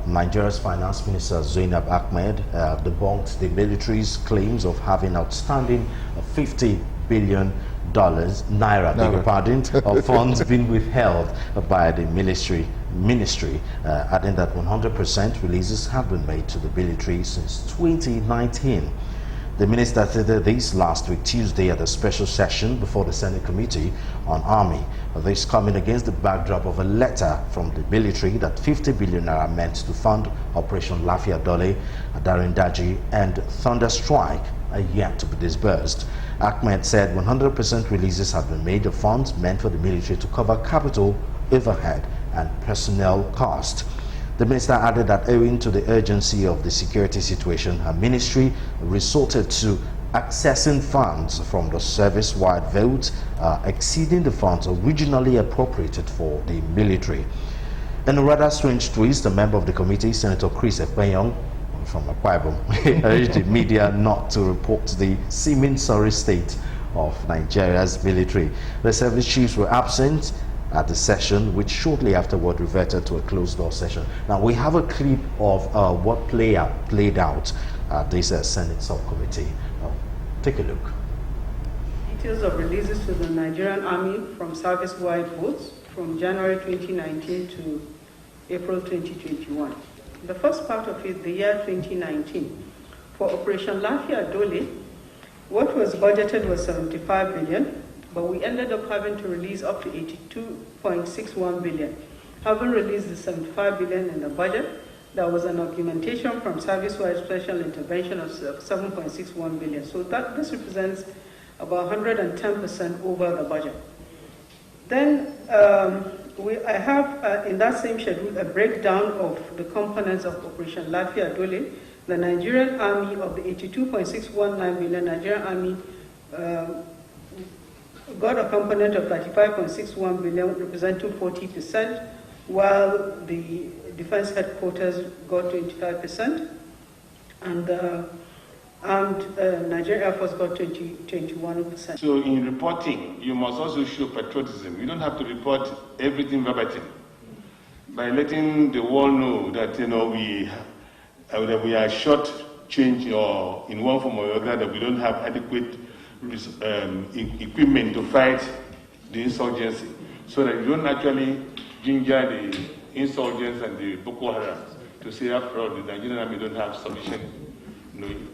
Nigeria's Finance Minister Zainab Ahmed debunked the military's claims of having outstanding $50 billion of funds being withheld by the ministry, adding that 100% releases have been made to the military since 2019. The minister stated this last week, Tuesday, at a special session before the Senate Committee on Army. This coming against the backdrop of a letter from the military that 50 billion are meant to fund Operation Lafia Dole, Darindaji, and Thunder Strike are yet to be disbursed. Ahmed said 100% releases have been made of funds meant for the military to cover capital, overhead, and personnel cost. The minister added that owing to the urgency of the security situation, her ministry resorted to accessing funds from the service-wide vote, exceeding the funds originally appropriated for the military. In a rather strange twist, a member of the committee, Senator Chris Ekpenyong from Akwa Ibom, urged the media not to report the seeming sorry state of Nigeria's military. The service chiefs were absent at the session, which shortly afterward reverted to a closed-door session. Now, we have a clip of what played out at this Senate subcommittee. Take a look. Details of releases to the Nigerian Army from service-wide votes from January 2019 to April 2021. The first part of it, the year 2019, for Operation Lafia Dole, what was budgeted was 75 billion, but we ended up having to release up to 82.61 billion. Having released the 75 billion in the budget, there was an augmentation from service-wide special intervention of 7.61 billion. So this represents about 110% over the budget. Then I have in that same schedule a breakdown of the components of Operation Lafia Dole. The Nigerian Army, of the 82.619 billion, Nigerian Army got a component of 35.61 billion, representing 40%, while the Defense Headquarters got 25%, and the Nigerian Air Force got 21%. So in reporting, you must also show patriotism. You don't have to report everything verbatim. By letting the world know that we are short change or in one form or other, that we don't have adequate equipment to fight the insurgency, so that you don't actually ginger the insurgents and the Boko Haram to say, after all, the Nigerian Army don't have sufficient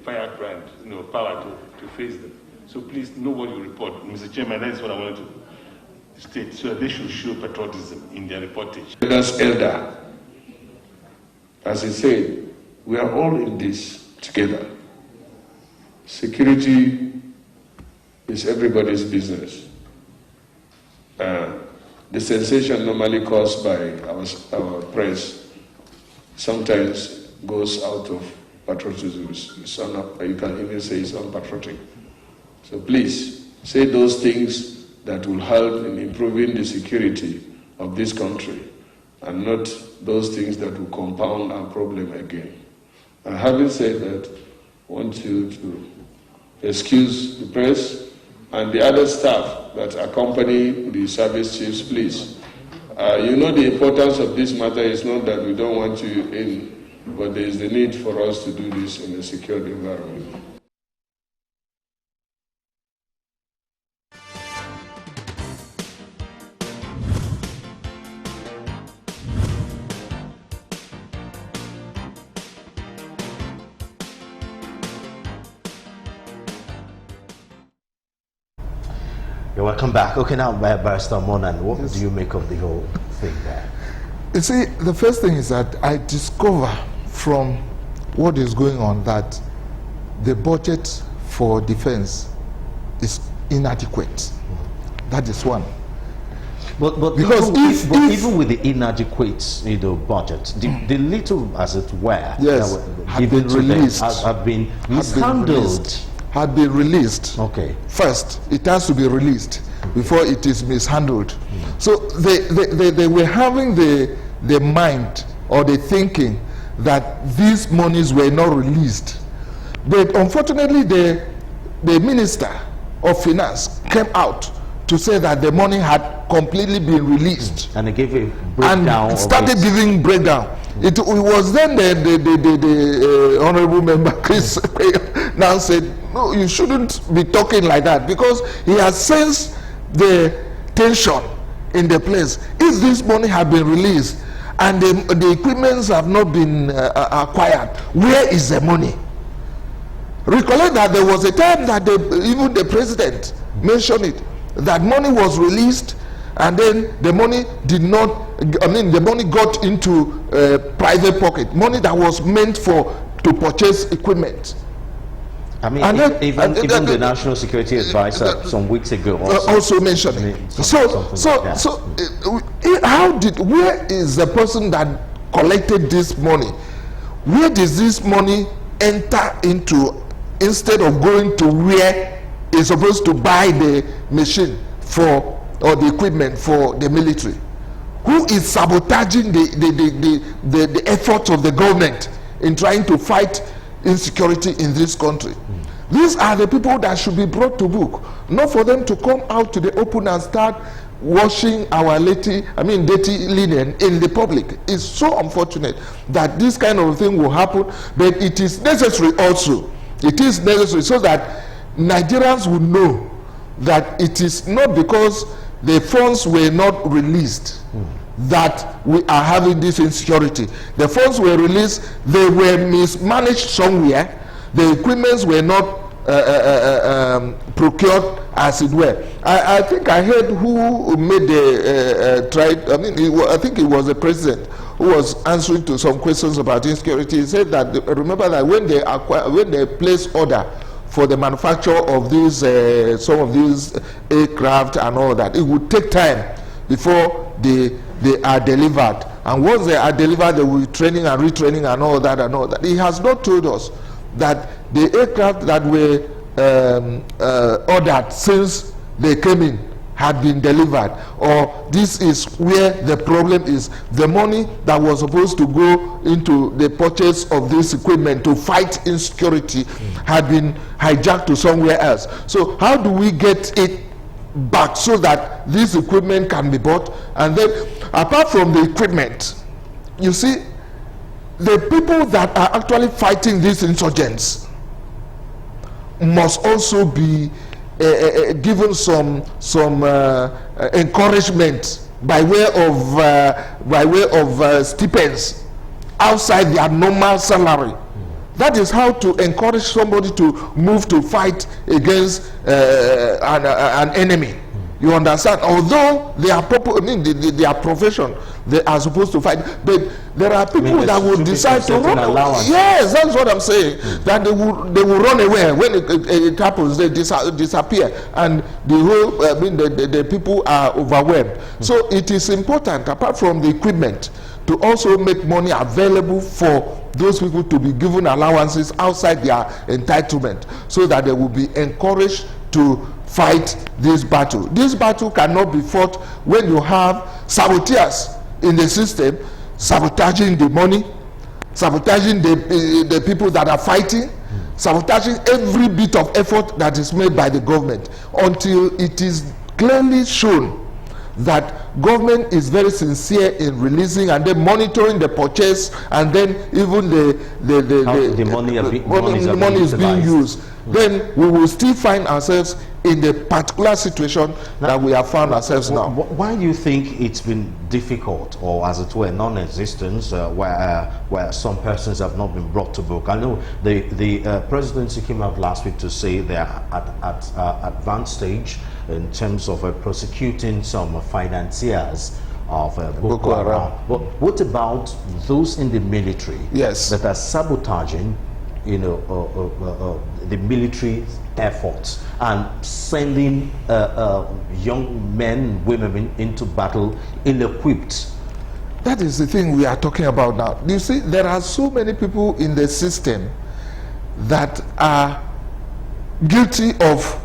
firebrand, power to face them. So please know what you report. Mr. Chairman, that is what I wanted to state, so that they should show patriotism in their reportage. As elder, as he said, we are all in this together. Security is everybody's business. The sensation normally caused by our press sometimes goes out of patriotism. You can even say it's unpatriotic. So please, say those things that will help in improving the security of this country, and not those things that will compound our problem again. And having said that, I want you to excuse the press and the other staff that accompany the service chiefs, please. The importance of this matter is not that we don't want you in, but there is the need for us to do this in a secured environment. You're welcome back. Okay, now, Barrister Monan, what do you make of the whole thing there? You see, the first thing is that I discover from what is going on that the budget for defense is inadequate. That is one. But because even with the inadequate budget, the little, as it were, yes, had been released, have been mishandled. Had been released. Okay. First, it has to be released before it is mishandled. So they were having the mind or the thinking that these monies were not released. But unfortunately, the Minister of Finance came out to say that the money had completely been released. And they gave a breakdown. And started giving breakdown. It was then the honorable member Chris now said, no, you shouldn't be talking like that, because he has sensed the tension in the place. If this money had been released and the equipments have not been acquired, where is the money? Recollect that there was a time that even the president mentioned it, that money was released and then the money did not, the money got into private pocket, money that was meant to purchase equipment. I mean, And even the National Security Advisor some weeks ago also mentioned it. Where is the person that collected this money? Where does this money enter into, instead of going to where it's supposed to buy the machine or the equipment for the military? Who is sabotaging the efforts of the government in trying to fight insecurity in this country? These are the people that should be brought to book, not for them to come out to the open and start washing our dirty linen in the public. It's so unfortunate that this kind of thing will happen, but it is necessary also. It is necessary so that Nigerians will know that it is not because the funds were not released that we are having this insecurity. The funds were released, they were mismanaged somewhere, the equipments were not procured as it were. I think I heard who made the I think it was the president who was answering to some questions about insecurity. He said that, remember that when they place order for the manufacture of these some of these aircraft and all that, it would take time before they are delivered, and once they are delivered, they will be training and retraining and all that and all that. He has not told us that the aircraft that were ordered since they came in had been delivered, or this is where the problem is. The money that was supposed to go into the purchase of this equipment to fight insecurity had been hijacked to somewhere else. So how do we get it back so that this equipment can be bought? And then apart from the equipment, you see, the people that are actually fighting these insurgents must also be given some encouragement by way of stipends outside their normal salary. That is how to encourage somebody to move to fight against an enemy. You understand? Although they are their profession, they are supposed to fight, but there are people that will decide to run. Yes, that's what I'm saying. That they will run away when it happens. They disappear, and the whole the people are overwhelmed. So it is important, apart from the equipment, to also make money available for those people to be given allowances outside their entitlement, so that they will be encouraged to fight this battle. This battle cannot be fought when you have saboteurs in the system, sabotaging the money, sabotaging the people that are fighting, sabotaging every bit of effort that is made by the government, until it is clearly shown that government is very sincere in releasing and then monitoring the purchase, and then even the money is being used. Then we will still find ourselves in the particular situation that we have found ourselves now. Why do you think it's been difficult, or as it were non-existent, where some persons have not been brought to book? I know the presidency came out last week to say they are at advanced stage in terms of prosecuting some financiers of Boko Haram. But what about those in the military that are sabotaging the military efforts and sending young men, women into battle ill-equipped? That is the thing we are talking about now. You see, there are so many people in the system that are guilty of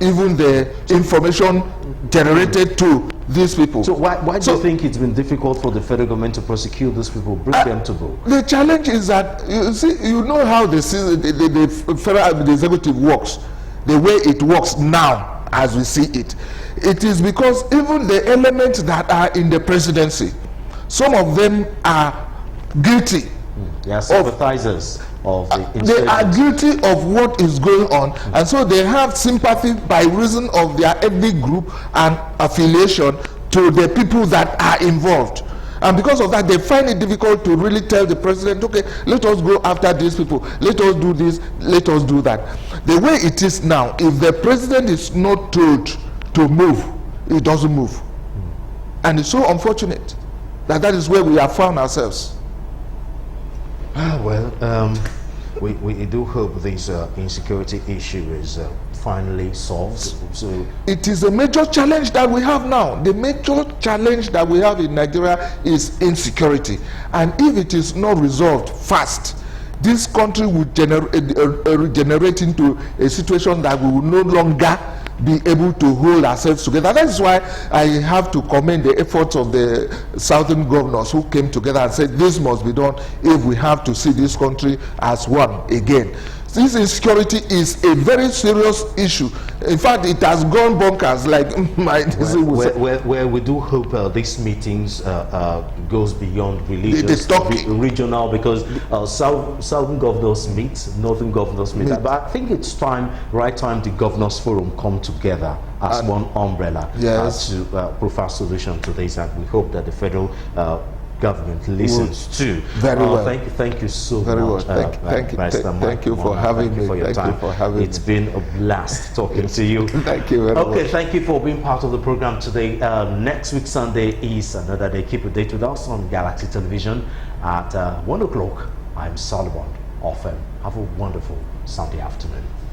even the information generated to these people. So why do you think it's been difficult for the federal government to prosecute these people, bring them to book? The challenge is that, you see, you know how the federal executive works, the way it works now as we see it. It is because even the elements that are in the presidency, some of them are guilty. They are sympathizers of the They are insurgents. guilty of what is going on, and so they have sympathy by reason of their ethnic group and affiliation to the people that are involved. And because of that, they find it difficult to really tell the president, okay, let us go after these people, let us do this, let us do that. The way it is now, if the president is not told to move, he doesn't move. And it's so unfortunate that that is where we have found ourselves. Well, we do hope this insecurity issue is finally solved. So It is a major challenge that we have now. The major challenge that we have in Nigeria is insecurity. And if it is not resolved fast, this country will regenerate into a situation that we will no longer be able to hold ourselves together. That is why I have to commend the efforts of the southern governors who came together and said this must be done if we have to see this country as one again. This insecurity is a very serious issue. In fact, it has gone bonkers, like my where we do hope these meetings goes beyond religious, regional, because southern governors meet, northern governors meet. But I think it's right time the governors forum come together as one umbrella to provide solution to this, and we hope that the federal government listens to. Very well. Thank you so Very much. Well. Thank you for having me. For your time. It's been a blast talking to you. Thank you very much. Okay, thank you for being part of the program today. Next week, Sunday, is another day. Keep a date with us on Galaxy Television at 1 o'clock. I'm Solomon Offem. Have a wonderful Sunday afternoon.